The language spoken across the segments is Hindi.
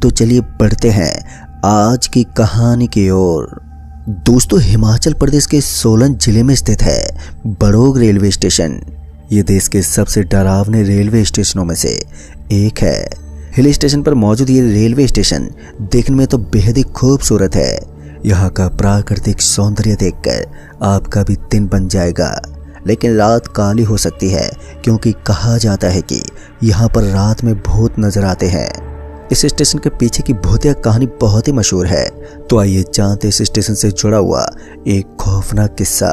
तो चलिए बढ़ते हैं आज की कहानी की ओर। दोस्तों, हिमाचल प्रदेश के सोलन जिले में स्थित है बड़ोग रेलवे स्टेशन। ये देश के सबसे डरावने रेलवे स्टेशनों में से एक है। हिल स्टेशन पर मौजूद ये रेलवे स्टेशन देखने में तो बेहद ही खूबसूरत है। यहाँ का प्राकृतिक सौंदर्य देखकर आपका भी दिन बन जाएगा, लेकिन रात काली हो सकती है क्योंकि कहा जाता है कि यहाँ पर रात में भूत नजर आते हैं। इस स्टेशन के पीछे की भूतिया कहानी बहुत ही मशहूर है, तो आइए जानते इस स्टेशन से जुड़ा हुआ एक खौफनाक किस्सा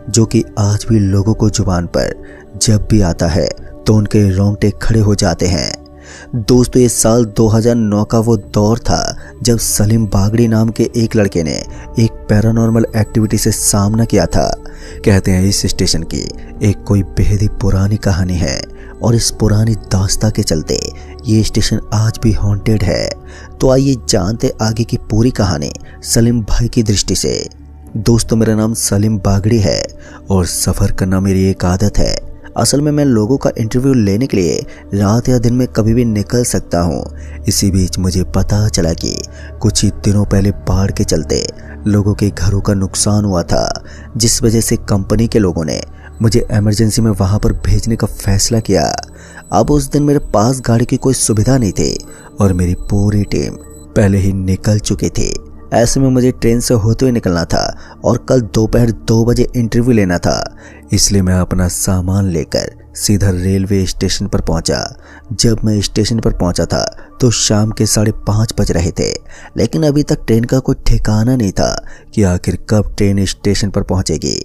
जो कि आज भी लोगों को जुबान पर जब भी आता है तो उनके रोंगटे खड़े हो जाते हैं। दोस्तों, ये साल 2009 का वो दौर था जब सलीम बागड़ी नाम के एक लड़के ने एक पैरानॉर्मल एक्टिविटी से सामना किया था। कहते हैं इस स्टेशन की एक कोई बेहद ही पुरानी कहानी है और इस पुरानी दास्तां के चलते ये स्टेशन आज भी हॉन्टेड है। तो आइए जानते आगे की पूरी कहानी सलीम भाई की दृष्टि से। दोस्तों, मेरा नाम सलीम बागड़ी है और सफ़र करना मेरी एक आदत है। असल में मैं लोगों का इंटरव्यू लेने के लिए रात या दिन में कभी भी निकल सकता हूँ। इसी बीच मुझे पता चला कि कुछ ही दिनों पहले बाढ़ के चलते लोगों के घरों का नुकसान हुआ था, जिस वजह से कंपनी के लोगों ने मुझे इमरजेंसी में वहाँ पर भेजने का फैसला किया। अब उस दिन मेरे पास गाड़ी की कोई सुविधा नहीं थी और मेरी पूरी टीम पहले ही निकल चुकी थी। ऐसे में मुझे ट्रेन से होते हुए निकलना था और कल दोपहर 2 बजे इंटरव्यू लेना था, इसलिए मैं अपना सामान लेकर सीधा रेलवे स्टेशन पर पहुंचा। जब मैं स्टेशन पर पहुंचा था तो शाम के 5:30 बज रहे थे, लेकिन अभी तक ट्रेन का कोई ठिकाना नहीं था कि आखिर कब ट्रेन स्टेशन पर पहुंचेगी।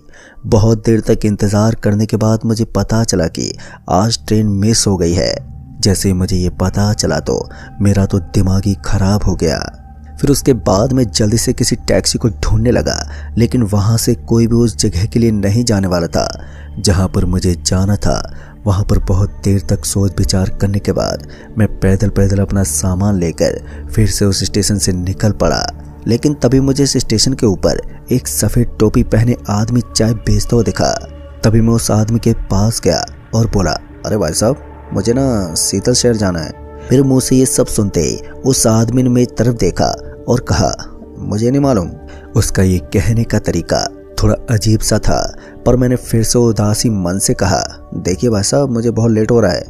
बहुत देर तक इंतज़ार करने के बाद मुझे पता चला कि आज ट्रेन मिस हो गई है। जैसे ही मुझे ये पता चला तो मेरा तो दिमाग ही खराब हो गया। फिर उसके बाद मैं जल्दी से किसी टैक्सी को ढूंढने लगा, लेकिन वहाँ से कोई भी उस जगह के लिए नहीं जाने वाला था जहाँ पर मुझे जाना था। वहाँ पर बहुत देर तक सोच विचार करने के बाद मैं पैदल अपना सामान लेकर फिर से उस स्टेशन से निकल पड़ा। लेकिन तभी मुझे इस स्टेशन के ऊपर एक सफ़ेद टोपी पहने आदमी चाय बेचता हुआ दिखा। तभी मैं उस आदमी के पास गया और बोला, अरे भाई साहब, मुझे ना शीतल शहर जाना है। फिर मुँह से ये सब सुनते ही उस आदमी ने मेरी तरफ देखा और कहा, मुझे नहीं मालूम। उसका ये कहने का तरीका थोड़ा अजीब सा था, पर मैंने फिर से उदासी मन से कहा, देखिए भाई साहब, मुझे बहुत लेट हो रहा है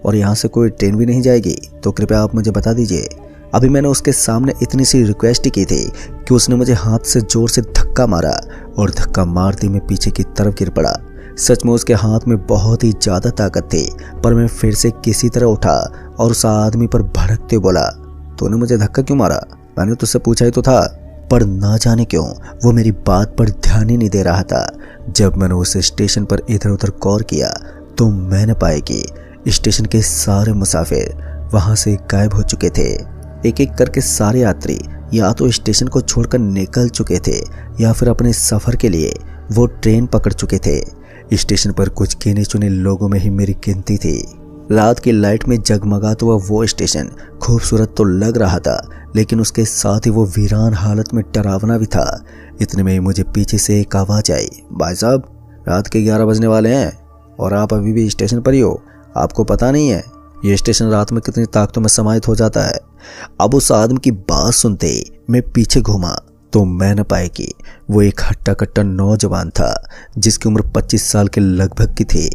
और यहाँ से कोई ट्रेन भी नहीं जाएगी, तो कृपया आप मुझे बता दीजिए। अभी मैंने उसके सामने इतनी सी रिक्वेस्ट की थी कि उसने मुझे हाथ से जोर से धक्का मारा और धक्का मारते मैं पीछे की तरफ गिर पड़ा। सच में उसके हाथ में बहुत ही ज़्यादा ताकत थी, पर मैं फिर से किसी तरह उठा और उस आदमी पर भड़कते बोला, तूने मुझे धक्का क्यों मारा? मैंने तुझसे पूछा ही तो था। पर ना जाने क्यों वो मेरी बात पर ध्यान ही नहीं दे रहा था। जब मैंने उस स्टेशन पर इधर उधर गौर किया तो मैंने पाया कि स्टेशन के सारे मुसाफिर वहां से गायब हो चुके थे। एक एक करके सारे यात्री या तो स्टेशन को छोड़कर निकल चुके थे या फिर अपने सफ़र के लिए वो ट्रेन पकड़ चुके थे। स्टेशन पर कुछ गिने चुने लोगों में ही मेरी गिनती थी। रात की लाइट में जगमगाता हुआ वो स्टेशन खूबसूरत तो लग रहा था, लेकिन उसके साथ ही वो वीरान हालत में डरावना भी था। इतने में मुझे पीछे से एक आवाज़ आई, भाई साहब, रात के 11 बजने वाले हैं और आप अभी भी स्टेशन पर ही हो। आपको पता नहीं है ये स्टेशन रात में कितनी ताकतों में समाहित हो जाता है। अब उस आदमी की बात सुनते ही मैं पीछे घूमा तो मैं न पाया कि वो एक हट्टा कट्टा नौजवान था जिसकी उम्र 25 साल के लगभग की थी।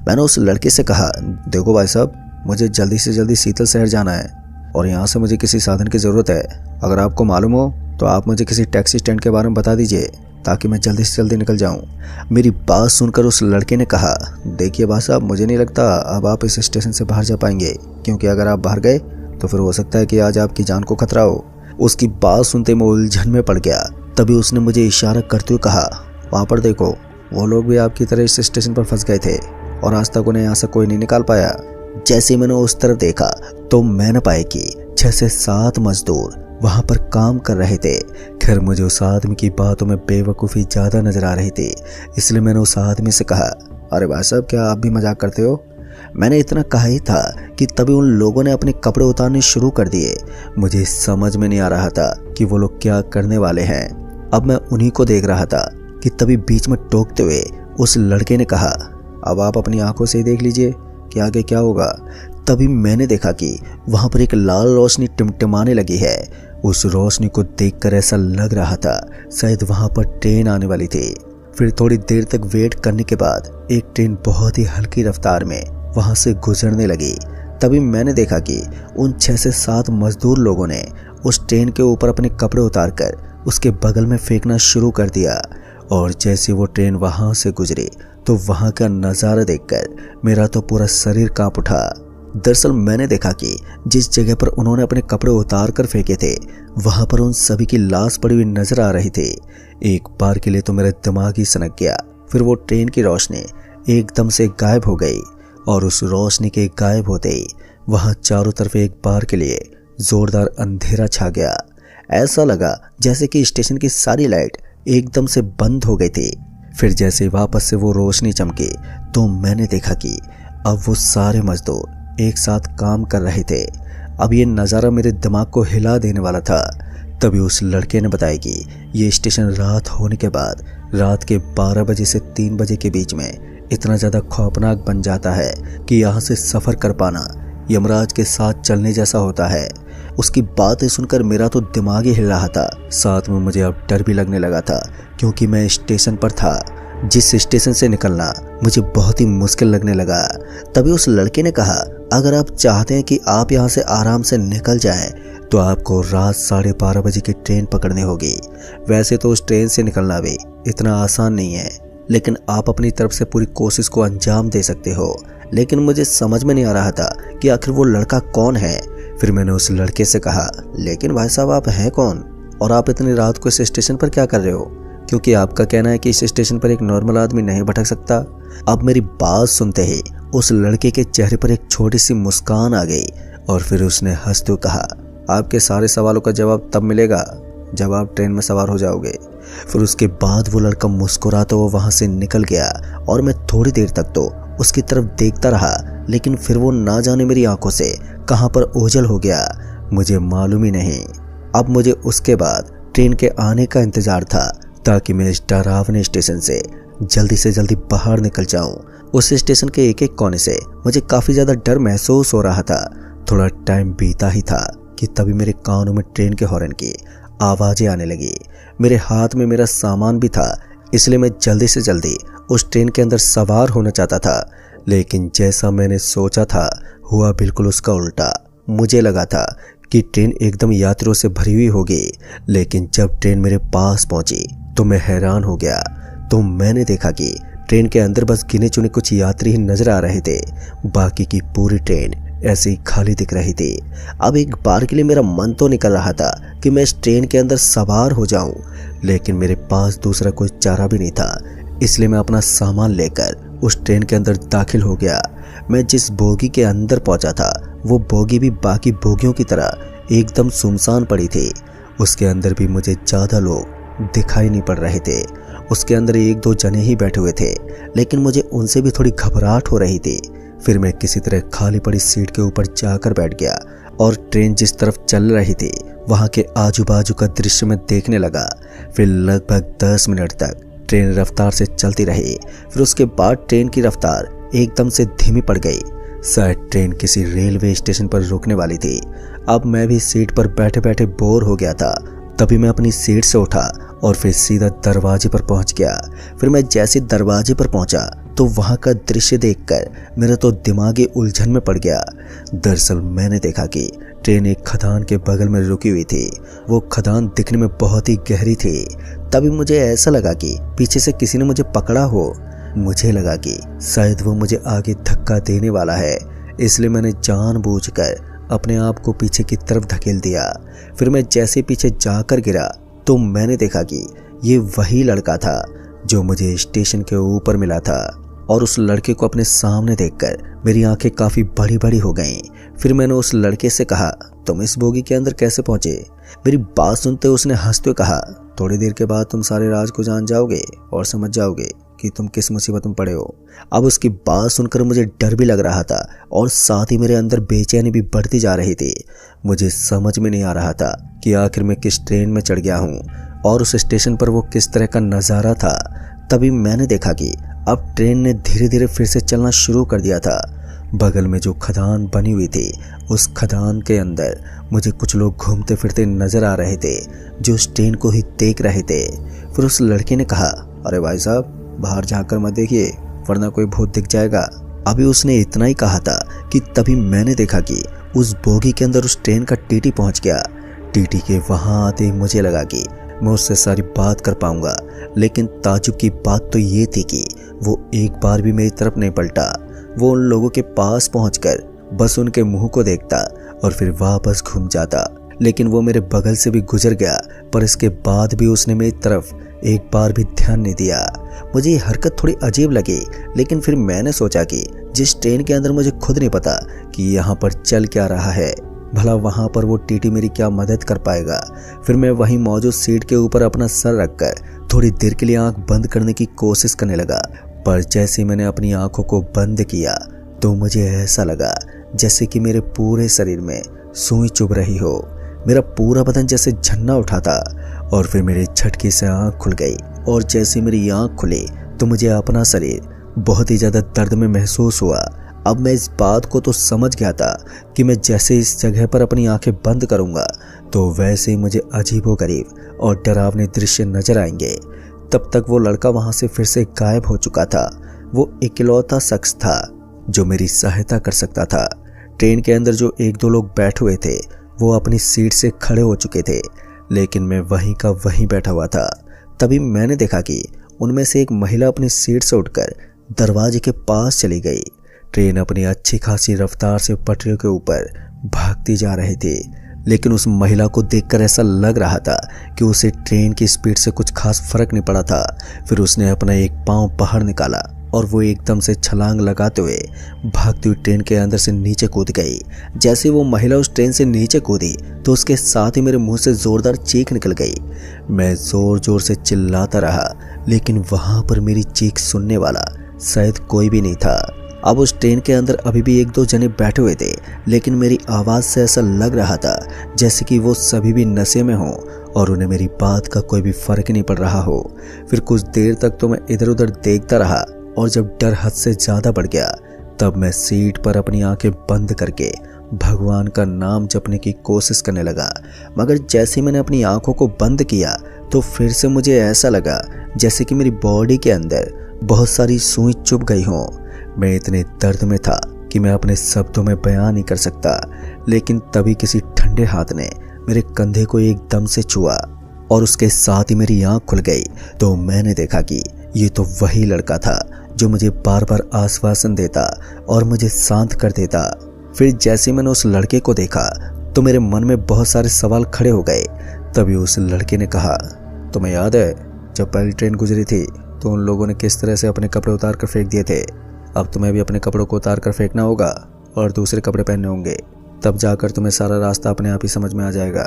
मैंने उस लड़के से कहा, देखो भाई साहब, मुझे जल्दी से जल्दी शीतल शहर जाना है और यहाँ से मुझे किसी साधन की ज़रूरत है। अगर आपको मालूम हो तो आप मुझे किसी टैक्सी स्टैंड के बारे में बता दीजिए ताकि मैं जल्दी से जल्दी निकल जाऊँ। मेरी बात सुनकर उस लड़के ने कहा, देखिए भाई साहब, मुझे नहीं लगता अब आप इस स्टेशन से बाहर जा पाएंगे, क्योंकि अगर आप बाहर गए तो फिर हो सकता है कि आज आपकी जान को खतरा हो। उसकी बात सुनते मैं उलझन में पड़ गया। तभी उसने मुझे इशारा करते हुए कहा, वहाँ पर देखो, वो लोग भी आपकी तरह इस स्टेशन पर फंस गए थे और आज तक उन्हें यहाँ से कोई नहीं निकाल पाया। जैसे मैंने उस तरफ देखा तो मैंने पाया कि 6 से 7 मजदूर वहाँ पर काम कर रहे थे। खैर, मुझे उस आदमी की बातों में बेवकूफ़ी ज़्यादा नजर आ रही थी, इसलिए मैंने उस आदमी से कहा, अरे भाई साहब, क्या आप भी मजाक करते हो? मैंने इतना कहा ही था कि तभी उन लोगों ने अपने कपड़े उतारने शुरू कर दिए। मुझे समझ में नहीं आ रहा था कि वो लोग क्या करने वाले हैं। अब मैं उन्हीं को देख रहा था कि तभी बीच में टोकते हुए उस लड़के ने कहा, अब आप अपनी आंखों से ही देख लीजिए कि आगे क्या होगा। तभी मैंने देखा कि वहां पर एक लाल रोशनी टिमटिमाने लगी है। उस रोशनी को देखकर ऐसा लग रहा था शायद वहां पर ट्रेन आने वाली थी। फिर थोड़ी देर तक वेट करने के बाद एक ट्रेन बहुत ही हल्की रफ्तार में वहां से गुजरने लगी। तभी मैंने देखा कि उन 6 से 7 मजदूर लोगों ने उस ट्रेन के ऊपर अपने कपड़े उतारकर उसके बगल में फेंकना शुरू कर दिया। और जैसे वो ट्रेन वहां से गुजरी तो वहां का नज़ारा देखकर मेरा तो पूरा शरीर कांप उठा। दरअसल मैंने देखा कि जिस जगह पर उन्होंने अपने कपड़े उतार कर फेंके थे वहां पर उन सभी की लाश पड़ी हुई नजर आ रही थी। एक बार के लिए तो मेरा दिमाग ही सनक गया। फिर वो ट्रेन की रोशनी एकदम से गायब हो गई और उस रोशनी के गायब होते ही वहां चारों तरफ एक बार के लिए जोरदार अंधेरा छा गया। ऐसा लगा जैसे कि स्टेशन की सारी लाइट एकदम से बंद हो गई थी। फिर जैसे वापस से वो रोशनी चमकी तो मैंने देखा कि अब वो सारे मजदूर एक साथ काम कर रहे थे। अब ये नज़ारा मेरे दिमाग को हिला देने वाला था। तभी उस लड़के ने बताया कि ये स्टेशन रात होने के बाद रात के 12 बजे से 3 बजे के बीच में इतना ज़्यादा खौफनाक बन जाता है कि यहाँ से सफ़र कर पाना यमराज के साथ चलने जैसा होता है। उसकी बातें सुनकर मेरा तो दिमाग ही हिल रहा था, साथ में मुझे अब डर भी लगने लगा था क्योंकि मैं स्टेशन पर था जिस स्टेशन से निकलना मुझे बहुत ही मुश्किल लगने लगा। तभी उस लड़के ने कहा, अगर आप चाहते हैं कि आप यहाँ से आराम से निकल जाएं तो आपको रात 12:30 बजे की ट्रेन पकड़नी होगी। वैसे तो उस ट्रेन से निकलना भी इतना आसान नहीं है, लेकिन आप अपनी तरफ से पूरी कोशिश को अंजाम दे सकते हो। लेकिन मुझे समझ में नहीं आ रहा था कि आखिर वो लड़का कौन है। फिर मैंने उस लड़के से कहा, लेकिन भाई साहब आप हैं कौन और आप इतनी रात को इस स्टेशन पर क्या कर रहे हो? क्योंकि आपका कहना है कि इस स्टेशन पर एक नॉर्मल आदमी नहीं भटक सकता। अब मेरी बात सुनते ही उस लड़के के चेहरे पर एक छोटी सी मुस्कान आ गई और फिर उसने हंसते हुए कहा, आपके सारे सवालों का जवाब तब मिलेगा जब आप ट्रेन में सवार हो जाओगे। फिर उसके बाद वो लड़का मुस्कुराता हुआ वहां से निकल गया और मैं थोड़ी देर तक तो उसकी तरफ देखता रहा, लेकिन फिर वो ना जाने मेरी आंखों से कहां पर ओझल हो गया मुझे मालूम ही नहीं। अब मुझे उसके बाद ट्रेन के आने का इंतजार था ताकि मैं इस डरावने स्टेशन से जल्दी बाहर निकल जाऊं। उस स्टेशन के एक एक कोने से मुझे काफी ज्यादा डर महसूस हो रहा था। थोड़ा टाइम बीता ही था कि तभी मेरे कानों में ट्रेन के हॉर्न की आवाजें आने लगी। मेरे हाथ में मेरा सामान भी था, इसलिए मैं जल्दी से जल्दी उस ट्रेन के अंदर सवार होना चाहता था। लेकिन जैसा मैंने सोचा था हुआ बिल्कुल उसका उल्टा। मुझे लगा था कि ट्रेन एकदम यात्रियों से भरी हुई होगी, लेकिन जब ट्रेन मेरे पास पहुंची तो मैं हैरान हो गया। तो मैंने देखा कि ट्रेन के अंदर बस गिने चुने कुछ यात्री ही नजर आ रहे थे, बाकी की पूरी ट्रेन ऐसे ही खाली दिख रही थी। अब एक बार के लिए मेरा मन तो निकल रहा था कि मैं इस ट्रेन के अंदर सवार हो जाऊं, लेकिन मेरे पास दूसरा कोई चारा भी नहीं था। इसलिए मैं अपना सामान लेकर उस ट्रेन के अंदर दाखिल हो गया। मैं जिस बोगी के अंदर पहुंचा था वो बोगी भी बाकी बोगियों की तरह एकदम सुनसान पड़ी थी। उसके अंदर भी मुझे ज़्यादा लोग दिखाई नहीं पड़ रहे थे। उसके अंदर 1-2 जने ही बैठे हुए थे, लेकिन मुझे उनसे भी थोड़ी घबराहट हो रही थी। फिर मैं किसी तरह खाली पड़ी सीट के ऊपर जाकर बैठ गया और ट्रेन जिस तरफ चल रही थी वहां के आजू बाजू का दृश्य मैं देखने लगा। फिर लगभग 10 मिनट तक ट्रेन रफ्तार से चलती रही। फिर उसके बाद ट्रेन की रफ्तार एकदम से धीमी पड़ गई। शायद ट्रेन किसी रेलवे स्टेशन पर रुकने वाली थी। अब मैं भी सीट पर बैठे बैठे बोर हो गया था। तभी मैं अपनी सीट से उठा और फिर सीधा दरवाजे पर पहुंच गया। फिर मैं जैसे दरवाजे पर पहुंचा तो वहां का दृश्य देखकर मेरा तो दिमागी उलझन में पड़ गया। दरअसल मैंने देखा कि ट्रेन एक खदान के बगल में रुकी हुई थी। वो खदान दिखने में बहुत ही गहरी थी। तभी मुझे ऐसा लगा कि पीछे से किसी ने मुझे पकड़ा हो। मुझे लगा कि शायद वो मुझे आगे धक्का देने वाला है, इसलिए मैंने जानबूझकर अपने आप को पीछे की तरफ धकेल दिया। फिर मैं जैसे पीछे जाकर गिरा तो मैंने देखा कि ये वही लड़का था जो मुझे स्टेशन के ऊपर मिला था। और उस लड़के को अपने सामने देखकर मेरी आंखें काफ़ी बड़ी बड़ी हो गईं। फिर मैंने उस लड़के से कहा, तुम इस बोगी के अंदर कैसे पहुंचे? मेरी बात सुनते उसने हंसते हुए कहा, थोड़ी देर के बाद तुम सारे राज को जान जाओगे और समझ जाओगे कि तुम किस मुसीबत में पड़े हो। अब उसकी बात सुनकर मुझे डर भी लग रहा था और साथ ही मेरे अंदर बेचैनी भी बढ़ती जा रही थी। मुझे समझ में नहीं आ रहा था कि आखिर मैं किस ट्रेन में चढ़ गया हूँ और उस स्टेशन पर वो किस तरह का नज़ारा था। तभी मैंने देखा कि अब ट्रेन ने धीरे धीरे फिर से चलना शुरू कर दिया था। बगल में जो खदान बनी हुई थी उस खदान के अंदर मुझे कुछ लोग घूमते फिरते नजर आ रहे थे जो उस ट्रेन को ही देख रहे थे। फिर उस लड़के ने कहा, अरे भाई साहब बाहर झाँककर मत देखिए वरना कोई भूत दिख जाएगा। अभी उसने इतना ही कहा था कि तभी मैंने देखा कि उस बोगी के अंदर उस ट्रेन का टीटी पहुंच गया। टीटी के वहां आते ही मुझे लगा कि मैं उससे सारी बात कर पाऊंगा, लेकिन ताजुब की बात तो ये थी कि वो एक बार भी मेरी तरफ नहीं पलटा। वो उन लोगों के पास पहुंचकर बस उनके मुंह को देखता और फिर वापस घूम जाता। लेकिन वो मेरे बगल से भी गुजर गया, पर इसके बाद भी उसने मेरी तरफ एक बार भी ध्यान नहीं दिया। मुझे ये हरकत थोड़ी अजीब लगी, लेकिन फिर मैंने सोचा कि जिस ट्रेन के अंदर मुझे खुद नहीं पता कि यहाँ पर चल क्या रहा है, भला वहाँ पर वो टीटी मेरी क्या मदद कर पाएगा। फिर मैं वहीं मौजूद सीट के ऊपर अपना सर रखकर थोड़ी देर के लिए आंख बंद करने की कोशिश करने लगा, पर जैसे मैंने अपनी आंखों को बंद किया तो मुझे ऐसा लगा जैसे कि मेरे पूरे शरीर में सुई चुभ रही हो। मेरा पूरा बदन जैसे झन्ना उठा था और फिर मेरे झटके से आंख खुल गई, और जैसे मेरी आंख खुली तो मुझे अपना शरीर बहुत ही ज़्यादा दर्द में महसूस हुआ। अब मैं इस बात को तो समझ गया था कि मैं जैसे इस जगह पर अपनी आंखें बंद करूंगा तो वैसे ही मुझे अजीबोगरीब और डरावने दृश्य नजर आएंगे। तब तक वो लड़का वहां से फिर से गायब हो चुका था। वो इकलौता शख्स था जो मेरी सहायता कर सकता था। ट्रेन के अंदर जो एक दो लोग बैठे हुए थे वो अपनी सीट से खड़े हो चुके थे, लेकिन मैं वहीं का वहीं बैठा हुआ था। तभी मैंने देखा कि उनमें से एक महिला अपनी सीट से उठकर दरवाजे के पास चली गई। ट्रेन अपनी अच्छी खासी रफ्तार से पटरियों के ऊपर भागती जा रही थी, लेकिन उस महिला को देखकर ऐसा लग रहा था कि उसे ट्रेन की स्पीड से कुछ खास फर्क नहीं पड़ा था। फिर उसने अपना एक पांव बाहर निकाला और वो एकदम से छलांग लगाते हुए भागती हुई ट्रेन के अंदर से नीचे कूद गई। जैसे वो महिला उस ट्रेन से नीचे कूदी तो उसके साथ ही मेरे मुंह से जोरदार चीख निकल गई। मैं जोर जोर से चिल्लाता रहा, लेकिन वहां पर मेरी चीख सुनने वाला शायद कोई भी नहीं था। अब उस ट्रेन के अंदर अभी भी एक दो जने बैठे हुए थे, लेकिन मेरी आवाज़ से ऐसा लग रहा था जैसे कि वो सभी भी नशे में हों और उन्हें मेरी बात का कोई भी फर्क नहीं पड़ रहा हो। फिर कुछ देर तक तो मैं इधर उधर देखता रहा, और जब डर हद से ज़्यादा बढ़ गया तब मैं सीट पर अपनी आंखें बंद करके भगवान का नाम जपने की कोशिश करने लगा। मगर जैसे मैंने अपनी आंखों को बंद किया तो फिर से मुझे ऐसा लगा जैसे कि मेरी बॉडी के अंदर बहुत सारी सुई चुभ गई हों। मैं इतने दर्द में था कि मैं अपने शब्दों में बयान नहीं कर सकता, लेकिन तभी किसी ठंडे हाथ ने मेरे कंधे को एकदम से छुआ और उसके साथ ही मेरी आंख खुल गई। तो मैंने देखा कि ये तो वही लड़का था जो मुझे बार बार आश्वासन देता और मुझे शांत कर देता। फिर जैसे मैंने उस लड़के को देखा तो मेरे मन में बहुत सारे सवाल खड़े हो गए। तभी उस लड़के ने कहा, तुम्हें याद है जब पहली ट्रेन गुजरी थी तो उन लोगों ने किस तरह से अपने कपड़े उतार कर फेंक दिए थे? अब तुम्हें भी अपने कपड़ों को उतार कर फेंकना होगा और दूसरे कपड़े पहनने होंगे, तब जाकर तुम्हें सारा रास्ता अपने आप ही समझ में आ जाएगा।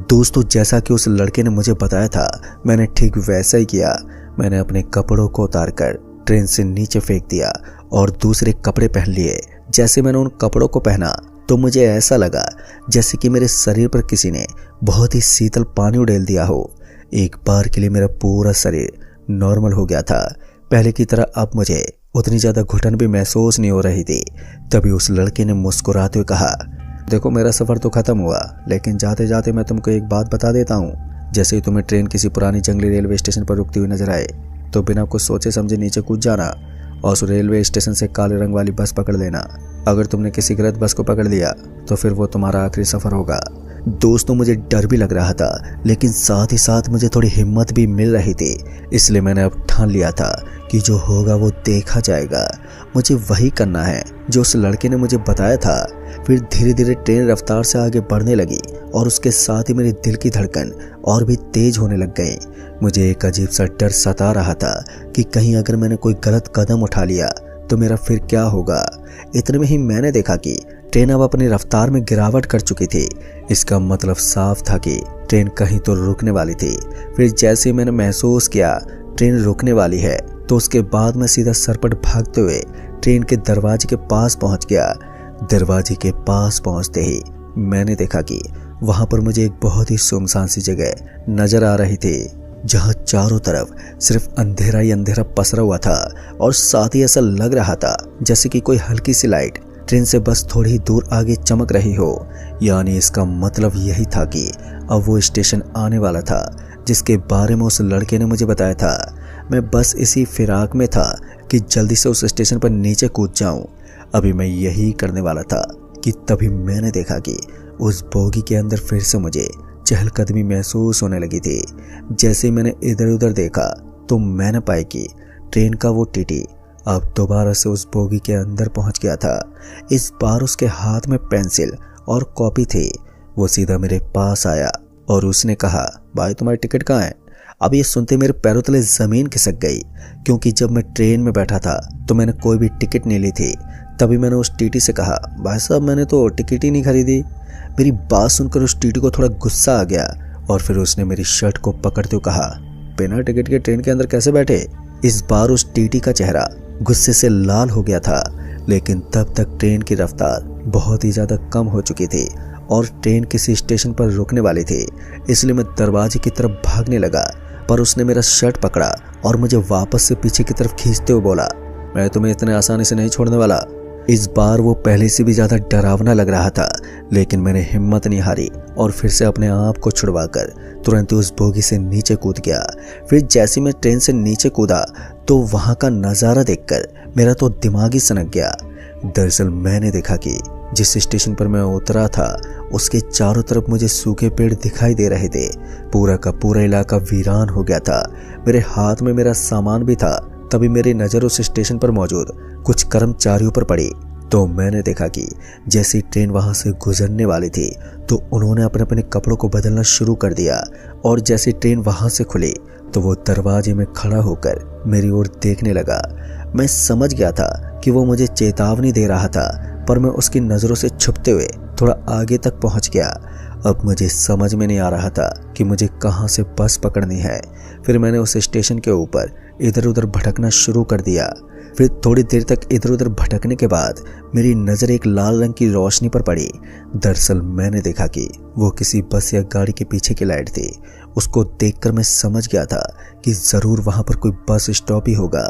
दोस्तों, जैसा कि उस लड़के ने मुझे बताया था मैंने ठीक वैसा ही किया। मैंने अपने कपड़ों को उतार कर ट्रेन से नीचे फेंक दिया और दूसरे कपड़े पहन लिए। जैसे मैंने उन कपड़ों को पहना तो मुझे ऐसा लगा जैसे कि मेरे शरीर पर किसी ने बहुत ही शीतल पानी उड़ेल दिया हो। एक बार के लिए मेरा पूरा शरीर नॉर्मल हो गया था। पहले की तरह अब मुझे उतनी ज़्यादा घुटन भी महसूस नहीं हो रही थी। तभी उस लड़के ने मुस्कुराते हुए कहा, देखो मेरा सफ़र तो ख़त्म हुआ, लेकिन जाते जाते मैं तुमको एक बात बता देता हूँ। जैसे ही तुम्हें ट्रेन किसी पुरानी जंगली रेलवे स्टेशन पर रुकती हुई नजर आए तो बिना कुछ सोचे समझे नीचे कूद जाना और उस रेलवे स्टेशन से काले रंग वाली बस पकड़ लेना। अगर तुमने किसी गलत बस को पकड़ लिया तो फिर वो तुम्हारा आखिरी सफ़र होगा। दोस्तों, मुझे डर भी लग रहा था, लेकिन साथ ही साथ मुझे थोड़ी हिम्मत भी मिल रही थी। इसलिए मैंने अब ठान लिया था कि जो होगा वो देखा जाएगा। मुझे वही करना है जो उस लड़के ने मुझे बताया था। फिर धीरे धीरे ट्रेन रफ्तार से आगे बढ़ने लगी और उसके साथ ही मेरे दिल की धड़कन और भी तेज होने लग गई। मुझे एक अजीब सा डर सता रहा था कि कहीं अगर मैंने कोई गलत कदम उठा लिया तो मेरा फिर क्या होगा। इतने में ही मैंने देखा कि ट्रेन अब अपनी रफ्तार में गिरावट कर चुकी थी। इसका मतलब साफ था कि ट्रेन कहीं तो रुकने वाली थी। फिर जैसे मैंने महसूस किया ट्रेन रुकने वाली है तो उसके बाद मैं सीधा सरपट भागते हुए ट्रेन के दरवाजे के पास पहुंच गया। दरवाजे के पास पहुंचते ही मैंने देखा कि वहां पर मुझे एक बहुत ही सुनसान सी जगह नजर आ रही थी, जहां चारों तरफ सिर्फ अंधेरा ही अंधेरा पसरा हुआ था और साथ ही ऐसा लग रहा था जैसे कि कोई हल्की सी लाइट ट्रेन से बस थोड़ी ही दूर आगे चमक रही हो। यानी इसका मतलब यही था कि अब वो स्टेशन आने वाला था जिसके बारे में उस लड़के ने मुझे बताया था। मैं बस इसी फिराक में था कि जल्दी से उस स्टेशन पर नीचे कूद जाऊं। अभी मैं यही करने वाला था कि तभी मैंने देखा कि उस बोगी के अंदर फिर से मुझे चहलकदमी महसूस होने लगी थी। जैसे ही मैंने इधर उधर देखा तो मैंने पाया कि ट्रेन का वो टीटी अब दोबारा से उस बोगी के अंदर पहुंच गया था। इस बार उसके हाथ में पेंसिल और कॉपी थी। वो सीधा मेरे पास आया और उसने कहा, भाई तुम्हारी टिकट कहाँ है? अब ये सुनते मेरे पैरों तले ज़मीन खिसक गई, क्योंकि जब मैं ट्रेन में बैठा था तो मैंने कोई भी टिकट नहीं ली थी। तभी मैंने उस टीटी से कहा, भाई साहब मैंने तो टिकट ही नहीं खरीदी। मेरी बात सुनकर उस टीटी को थोड़ा गुस्सा आ गया और फिर उसने मेरी शर्ट को पकड़ते हुए कहा, बिना टिकट के ट्रेन के अंदर कैसे बैठे? इस बार उस टीटी का चेहरा गुस्से से लाल हो गया था, लेकिन तब तक ट्रेन की रफ्तार बहुत ही ज़्यादा कम हो चुकी थी और ट्रेन किसी स्टेशन पर रुकने वाली थी। इसलिए मैं दरवाजे की तरफ भागने लगा, पर उसने मेरा शर्ट पकड़ा और मुझे वापस से पीछे की तरफ खींचते हुए बोला, मैं तुम्हें इतने आसानी से नहीं छोड़ने वाला। इस बार वो पहले से भी ज़्यादा डरावना लग रहा था, लेकिन मैंने हिम्मत नहीं हारी और फिर से अपने आप को छुड़वाकर तुरंत उस बोगी से नीचे कूद गया। फिर जैसे मैं ट्रेन से नीचे कूदा तो वहाँ का नज़ारा देखकर मेरा तो दिमाग ही सनक गया। दरअसल मैंने देखा कि जिस स्टेशन पर मैं उतरा था उसके चारों तरफ मुझे सूखे पेड़ दिखाई दे रहे थे। पूरा का पूरा इलाका वीरान हो गया था। मेरे हाथ में मेरा सामान भी था। तभी मेरी नज़र उस स्टेशन पर मौजूद कुछ कर्मचारियों पर पड़ी तो मैंने देखा कि जैसी ट्रेन वहां से गुजरने वाली थी तो उन्होंने अपने अपने कपड़ों को बदलना शुरू कर दिया और जैसे ट्रेन वहां से खुली तो वो दरवाजे में खड़ा होकर मेरी ओर देखने लगा। मैं समझ गया था कि वो मुझे चेतावनी दे रहा था, पर मैं उसकी नज़रों से छुपते हुए थोड़ा आगे तक पहुंच गया। अब मुझे समझ में नहीं आ रहा था कि मुझे कहां से बस पकड़नी है। फिर मैंने उस स्टेशन के ऊपर इधर उधर भटकना शुरू कर दिया। फिर थोड़ी देर तक इधर उधर भटकने के बाद मेरी नज़र एक लाल रंग की रोशनी पर पड़ी। दरअसल मैंने देखा कि वो किसी बस या गाड़ी के पीछे की लाइट थी। उसको देखकर मैं समझ गया था कि ज़रूर वहाँ पर कोई बस स्टॉप ही होगा,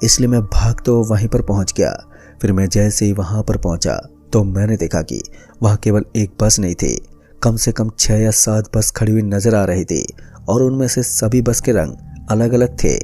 इसलिए मैं भागते हुए वहीं पर पहुँच गया। फिर मैं जैसे ही वहाँ पर पहुँचा तो मैंने देखा कि वहाँ केवल एक बस नहीं थी, कम से कम 6 या 7 बस खड़ी हुई नज़र आ रही थी और उनमें से सभी बस के रंग अलग अलग थे।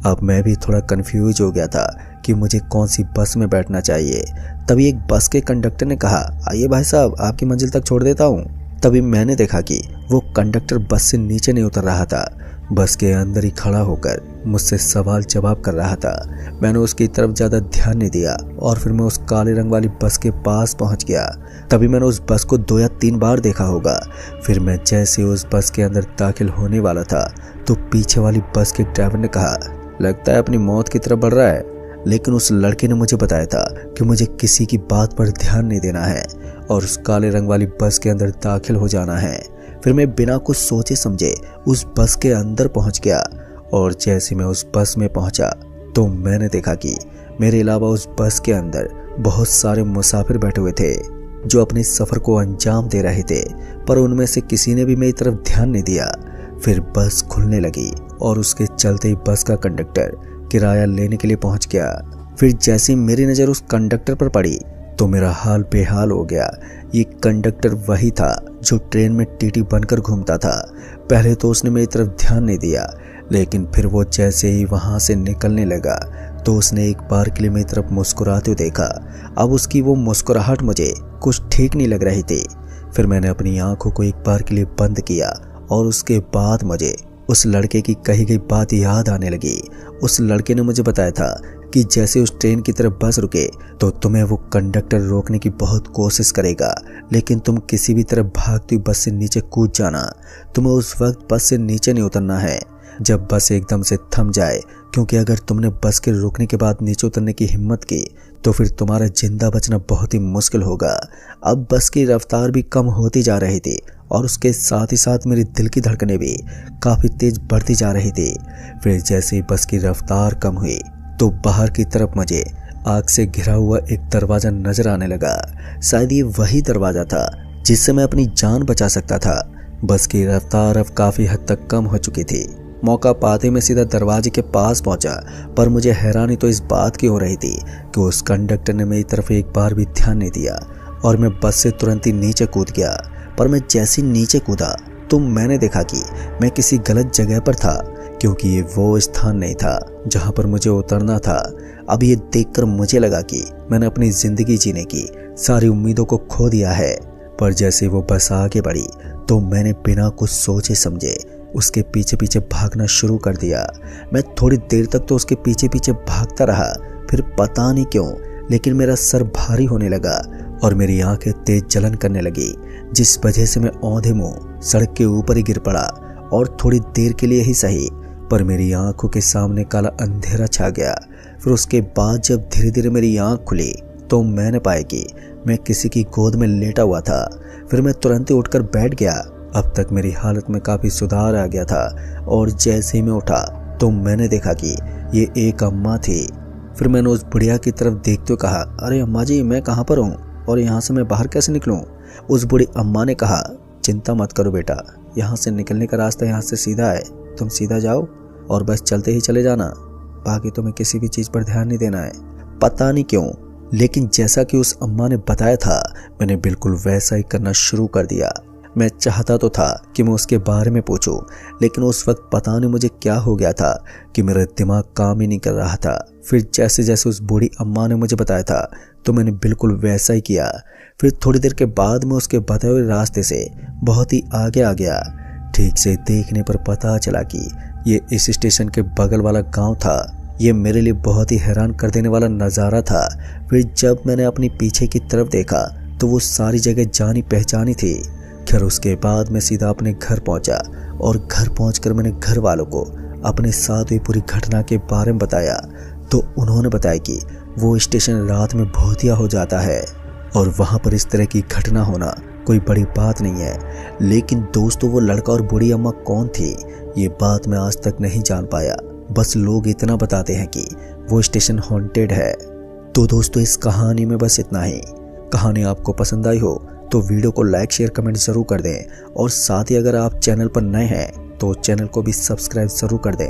अब मैं भी थोड़ा कंफ्यूज हो गया था कि मुझे कौन सी बस में बैठना चाहिए। तभी एक बस के कंडक्टर ने कहा, आइए भाई साहब आपकी मंजिल तक छोड़ देता हूँ। तभी मैंने देखा कि वो कंडक्टर बस से नीचे नहीं उतर रहा था, बस के अंदर ही खड़ा होकर मुझसे सवाल जवाब कर रहा था। मैंने उसकी तरफ ज़्यादा ध्यान नहीं दिया और फिर मैं उस काले रंग वाली बस के पास पहुंच गया। तभी मैंने उस बस को 2 या 3 बार देखा होगा। फिर मैं जैसे उस बस के अंदर दाखिल होने वाला था तो पीछे वाली बस के ड्राइवर ने कहा, लगता है अपनी मौत की तरफ बढ़ रहा है। लेकिन उस लड़के ने मुझे बताया था कि मुझे किसी की बात पर ध्यान नहीं देना है और उस काले रंग वाली बस के अंदर दाखिल हो जाना है। फिर मैं बिना कुछ सोचे समझे उस बस के अंदर पहुंच गया और जैसे मैं उस बस में पहुंचा तो मैंने देखा कि मेरे अलावा उस बस के अंदर बहुत सारे मुसाफिर बैठे हुए थे जो अपने सफ़र को अंजाम दे रहे थे, पर उनमें से किसी ने भी मेरी तरफ ध्यान नहीं दिया। फिर बस खुलने लगी और उसके चलते ही बस का कंडक्टर किराया लेने के लिए पहुंच गया। फिर जैसे मेरी नज़र उस कंडक्टर पर पड़ी तो मेरा हाल बेहाल हो गया। ये कंडक्टर वही था जो ट्रेन में टीटी बनकर घूमता था। पहले तो उसने मेरी तरफ ध्यान नहीं दिया, लेकिन फिर वो जैसे ही वहाँ से निकलने लगा तो उसने एक बार के लिए मेरी तरफ मुस्कुराते हुए देखा। अब उसकी वो मुस्कुराहट मुझे कुछ ठीक नहीं लग रही थी। फिर मैंने अपनी आंखों को एक बार के लिए बंद किया और उसके बाद मुझे उस लड़के की कही गई बात याद आने लगी। उस लड़के ने मुझे बताया था कि जैसे उस ट्रेन की तरफ बस रुके तो तुम्हें वो कंडक्टर रोकने की बहुत कोशिश करेगा, लेकिन तुम किसी भी तरफ भागती हुई बस से नीचे कूद जाना। तुम्हें उस वक्त बस से नीचे नहीं उतरना है जब बस एकदम से थम जाए, क्योंकि अगर तुमने बस के रुकने के बाद नीचे उतरने की हिम्मत की तो फिर तुम्हारा जिंदा बचना बहुत ही मुश्किल होगा। अब बस की रफ्तार भी कम होती जा रही थी और उसके साथ ही साथ मेरी दिल की धड़कनें भी काफ़ी तेज बढ़ती जा रही थी। फिर जैसे ही बस की रफ्तार कम हुई तो बाहर की तरफ मुझे आग से घिरा हुआ एक दरवाज़ा नजर आने लगा। शायद ये वही दरवाज़ा था जिससे मैं अपनी जान बचा सकता था। बस की रफ्तार अब काफ़ी हद तक कम हो चुकी थी मौका पाते मैं सीधा दरवाजे के पास पहुंचा, पर मुझे हैरानी तो इस बात की हो रही थी कि उस कंडक्टर ने मेरी तरफ एक बार भी ध्यान नहीं दिया और मैं बस से तुरंत ही नीचे कूद गया। पर मैं जैसे नीचे कूदा तो मैंने देखा कि मैं किसी गलत जगह पर था, क्योंकि ये वो स्थान नहीं था जहां पर मुझे उतरना था। अब ये देखकर मुझे लगा कि मैंने अपनी जिंदगी जीने की सारी उम्मीदों को खो दिया है। पर जैसे वो बस आगे बढ़ी तो मैंने बिना कुछ सोचे समझे उसके पीछे पीछे भागना शुरू कर दिया। मैं थोड़ी देर तक तो उसके पीछे पीछे भागता रहा, फिर पता नहीं क्यों लेकिन मेरा सर भारी होने लगा और मेरी आंखें तेज जलन करने लगी, जिस वजह से मैं औंधे मुंह सड़क के ऊपर ही गिर पड़ा। और थोड़ी देर के लिए ही सही, पर मेरी आंखों के सामने काला अंधेरा छा गया। फिर उसके बाद जब धीरे धीरे मेरी आंख खुली तो मैंने पाया कि मैं किसी की गोद में लेटा हुआ था। फिर मैं तुरंत ही उठकर बैठ गया। अब तक मेरी हालत में काफ़ी सुधार आ गया था और जैसे ही मैं उठा तो मैंने देखा कि ये एक अम्मा थी। फिर मैंने उस बुढ़िया की तरफ देखते हुए कहा, अरे अम्मा जी, मैं कहाँ पर हूँ और यहाँ से मैं बाहर कैसे निकलूँ? उस बूढ़ी अम्मा ने कहा, चिंता मत करो बेटा, यहाँ से निकलने का रास्ता यहाँ से सीधा है। तुम सीधा जाओ और बस चलते ही चले जाना, बाकी तुम्हें किसी भी चीज़ पर ध्यान नहीं देना है। पता नहीं क्यों, लेकिन जैसा कि उस अम्मा ने बताया था मैंने बिल्कुल वैसा ही करना शुरू कर दिया। मैं चाहता तो था कि मैं उसके बारे में पूछूं, लेकिन उस वक्त पता नहीं मुझे क्या हो गया था कि मेरा दिमाग काम ही नहीं कर रहा था। फिर जैसे जैसे उस बूढ़ी अम्मा ने मुझे बताया था तो मैंने बिल्कुल वैसा ही किया। फिर थोड़ी देर के बाद मैं उसके बताए हुए रास्ते से बहुत ही आगे आ गया। ठीक से देखने पर पता चला कि ये इस स्टेशन के बगल वाला गाँव था। ये मेरे लिए बहुत ही हैरान कर देने वाला नज़ारा था। फिर जब मैंने अपनी पीछे की तरफ देखा तो वो सारी जगह जानी पहचानी थी। खैर उसके बाद मैं सीधा अपने घर पहुंचा और घर पहुंचकर मैंने घर वालों को अपने साथ हुई पूरी घटना के बारे में बताया। तो उन्होंने बताया कि वो स्टेशन रात में भूतिया हो जाता है और वहां पर इस तरह की घटना होना कोई बड़ी बात नहीं है। लेकिन दोस्तों, वो लड़का और बूढ़ी अम्मा कौन थी ये बात मैं आज तक नहीं जान पाया। बस लोग इतना बताते हैं कि वो स्टेशन हॉन्टेड है। तो दोस्तों, इस कहानी में बस इतना ही। कहानी आपको पसंद आई हो तो वीडियो को लाइक शेयर कमेंट ज़रूर कर दें और साथ ही अगर आप चैनल पर नए हैं तो चैनल को भी सब्सक्राइब ज़रूर कर दें।